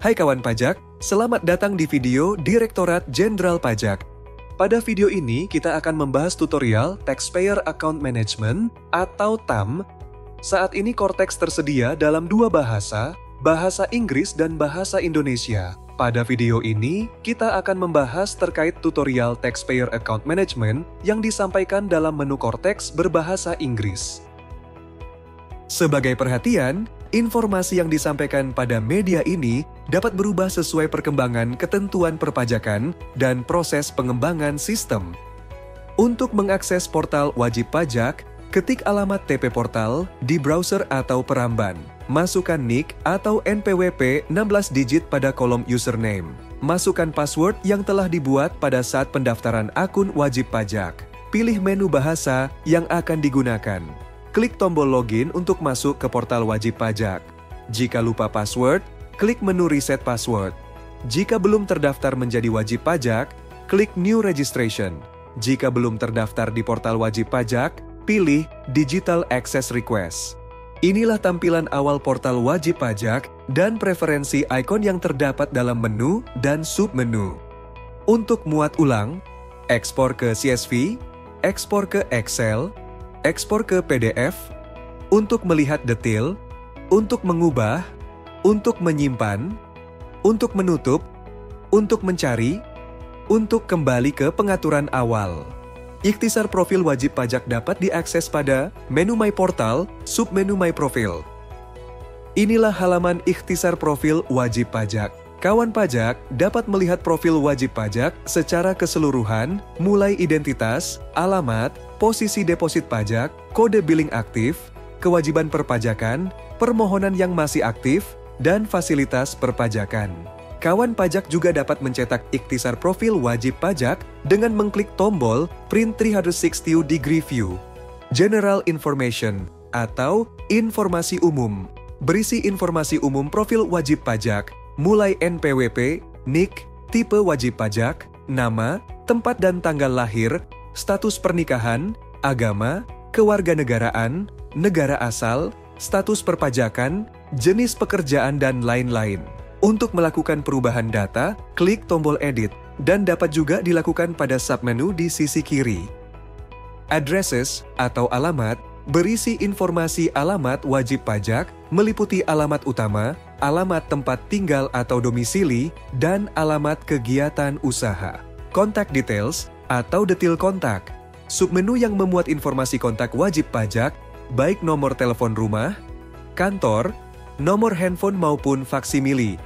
Hai kawan pajak, selamat datang di video Direktorat Jenderal Pajak. Pada video ini kita akan membahas tutorial Taxpayer Account Management atau TAM. Saat ini Cortex tersedia dalam dua bahasa, bahasa Inggris dan bahasa Indonesia. Pada video ini, kita akan membahas terkait tutorial Taxpayer Account Management yang disampaikan dalam menu Cortex berbahasa Inggris. Sebagai perhatian, informasi yang disampaikan pada media ini dapat berubah sesuai perkembangan ketentuan perpajakan dan proses pengembangan sistem. Untuk mengakses portal wajib pajak, ketik alamat TP Portal di browser atau peramban. Masukkan NIK atau NPWP 16 digit pada kolom username. Masukkan password yang telah dibuat pada saat pendaftaran akun wajib pajak. Pilih menu bahasa yang akan digunakan. Klik tombol login untuk masuk ke portal wajib pajak. Jika lupa password, klik menu reset password. Jika belum terdaftar menjadi wajib pajak, klik new registration. Jika belum terdaftar di portal wajib pajak, pilih digital access request. Inilah tampilan awal portal wajib pajak dan preferensi ikon yang terdapat dalam menu dan submenu. Untuk muat ulang, ekspor ke CSV, ekspor ke Excel, ekspor ke PDF, untuk melihat detail, untuk mengubah, untuk menyimpan, untuk menutup, untuk mencari, untuk kembali ke pengaturan awal. Ikhtisar profil wajib pajak dapat diakses pada menu My Portal, submenu My Profile. Inilah halaman ikhtisar profil wajib pajak. Kawan pajak dapat melihat profil wajib pajak secara keseluruhan, mulai identitas, alamat, posisi deposit pajak, kode billing aktif, kewajiban perpajakan, permohonan yang masih aktif, dan fasilitas perpajakan. Kawan pajak juga dapat mencetak ikhtisar profil wajib pajak dengan mengklik tombol Print 360 Degree View. General Information atau informasi umum. Berisi informasi umum profil wajib pajak, mulai NPWP, NIK, tipe wajib pajak, nama, tempat dan tanggal lahir, status pernikahan, agama, kewarganegaraan, negara asal, status perpajakan, jenis pekerjaan, dan lain-lain. Untuk melakukan perubahan data, klik tombol Edit, dan dapat juga dilakukan pada submenu di sisi kiri. Addresses atau alamat berisi informasi alamat wajib pajak, meliputi alamat utama, alamat tempat tinggal atau domisili, dan alamat kegiatan usaha. Contact details atau detail kontak, submenu yang memuat informasi kontak wajib pajak, baik nomor telepon rumah, kantor, nomor handphone maupun faksimili.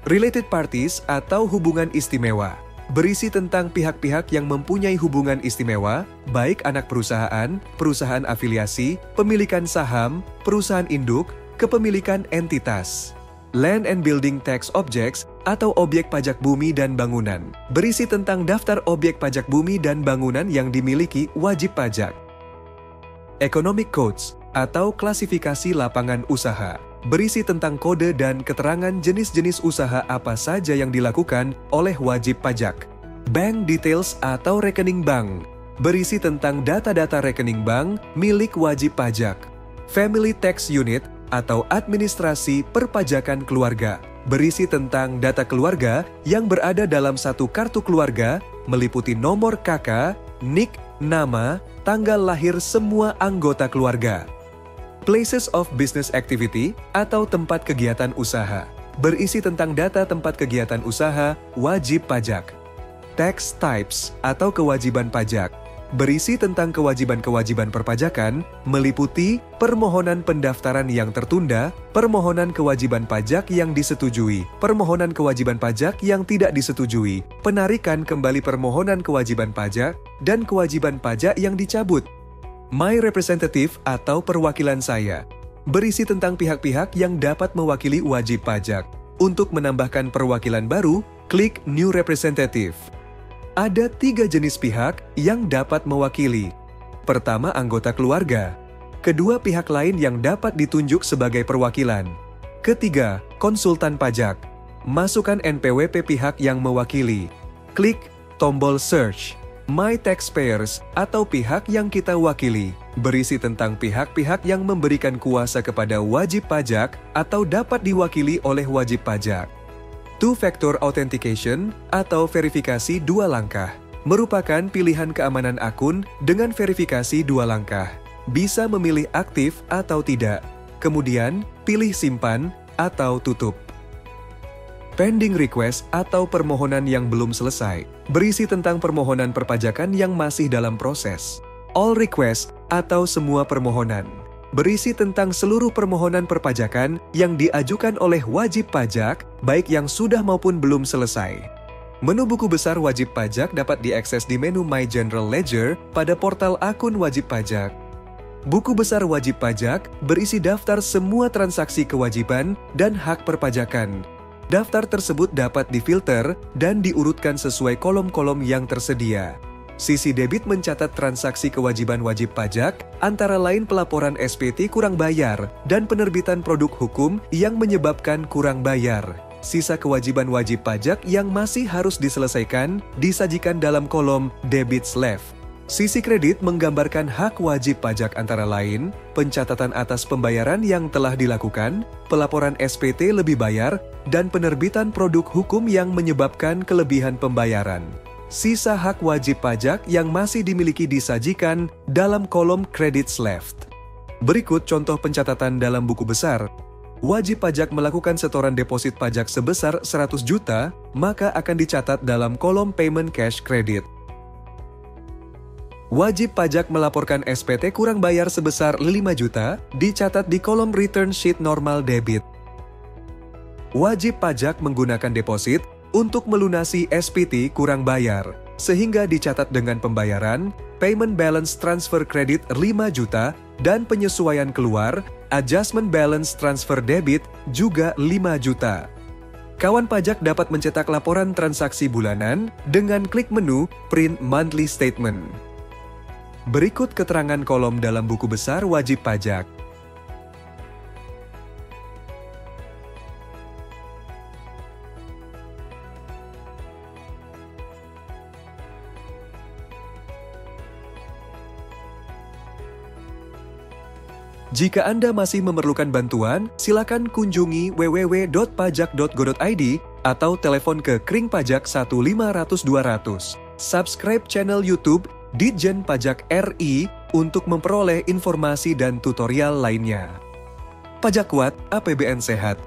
Related parties atau hubungan istimewa, berisi tentang pihak-pihak yang mempunyai hubungan istimewa, baik anak perusahaan, perusahaan afiliasi, pemilikan saham, perusahaan induk, kepemilikan entitas. Land and Building Tax Objects atau objek pajak bumi dan bangunan, berisi tentang daftar objek pajak bumi dan bangunan yang dimiliki wajib pajak. Economic Codes atau klasifikasi lapangan usaha, berisi tentang kode dan keterangan jenis-jenis usaha apa saja yang dilakukan oleh wajib pajak. Bank Details atau rekening bank, berisi tentang data-data rekening bank milik wajib pajak. Family Tax Unit atau administrasi perpajakan keluarga, berisi tentang data keluarga yang berada dalam satu kartu keluarga, meliputi nomor KK, NIK, nama, tanggal lahir semua anggota keluarga. Places of Business Activity atau tempat kegiatan usaha, berisi tentang data tempat kegiatan usaha wajib pajak. Tax Types atau kewajiban pajak, berisi tentang kewajiban-kewajiban perpajakan, meliputi permohonan pendaftaran yang tertunda, permohonan kewajiban pajak yang disetujui, permohonan kewajiban pajak yang tidak disetujui, penarikan kembali permohonan kewajiban pajak, dan kewajiban pajak yang dicabut. My Representative atau perwakilan saya, berisi tentang pihak-pihak yang dapat mewakili wajib pajak. Untuk menambahkan perwakilan baru, klik New Representative. Ada 3 jenis pihak yang dapat mewakili. Pertama, anggota keluarga. Kedua, pihak lain yang dapat ditunjuk sebagai perwakilan. Ketiga, konsultan pajak. Masukkan NPWP pihak yang mewakili. Klik tombol Search. My Taxpayers atau pihak yang kita wakili, berisi tentang pihak-pihak yang memberikan kuasa kepada wajib pajak atau dapat diwakili oleh wajib pajak. Two-factor authentication atau verifikasi dua langkah merupakan pilihan keamanan akun dengan verifikasi dua langkah. Bisa memilih aktif atau tidak, kemudian pilih simpan atau tutup. Pending request atau permohonan yang belum selesai, berisi tentang permohonan perpajakan yang masih dalam proses. All request atau semua permohonan, berisi tentang seluruh permohonan perpajakan yang diajukan oleh wajib pajak, baik yang sudah maupun belum selesai. Menu buku besar wajib pajak dapat diakses di menu My General Ledger pada portal akun wajib pajak. Buku besar wajib pajak berisi daftar semua transaksi kewajiban dan hak perpajakan. Daftar tersebut dapat difilter dan diurutkan sesuai kolom-kolom yang tersedia. Sisi debit mencatat transaksi kewajiban wajib pajak, antara lain pelaporan SPT kurang bayar dan penerbitan produk hukum yang menyebabkan kurang bayar. Sisa kewajiban wajib pajak yang masih harus diselesaikan disajikan dalam kolom Debits Left. Sisi kredit menggambarkan hak wajib pajak antara lain, pencatatan atas pembayaran yang telah dilakukan, pelaporan SPT lebih bayar, dan penerbitan produk hukum yang menyebabkan kelebihan pembayaran. Sisa hak wajib pajak yang masih dimiliki disajikan dalam kolom Credits Left. Berikut contoh pencatatan dalam buku besar. Wajib pajak melakukan setoran deposit pajak sebesar 100 juta, maka akan dicatat dalam kolom Payment Cash Credit. Wajib pajak melaporkan SPT kurang bayar sebesar 5 juta, dicatat di kolom Return Sheet Normal Debit. Wajib pajak menggunakan deposit untuk melunasi SPT kurang bayar, sehingga dicatat dengan pembayaran, Payment Balance Transfer Credit 5 juta, dan penyesuaian keluar, Adjustment Balance Transfer Debit juga 5 juta. Kawan pajak dapat mencetak laporan transaksi bulanan dengan klik menu Print Monthly Statement. Berikut keterangan kolom dalam buku besar wajib pajak. Jika Anda masih memerlukan bantuan, silakan kunjungi www.pajak.go.id atau telepon ke Kring Pajak 1-500-200. Subscribe channel YouTube Ditjen Pajak RI untuk memperoleh informasi dan tutorial lainnya. Pajak kuat, APBN sehat.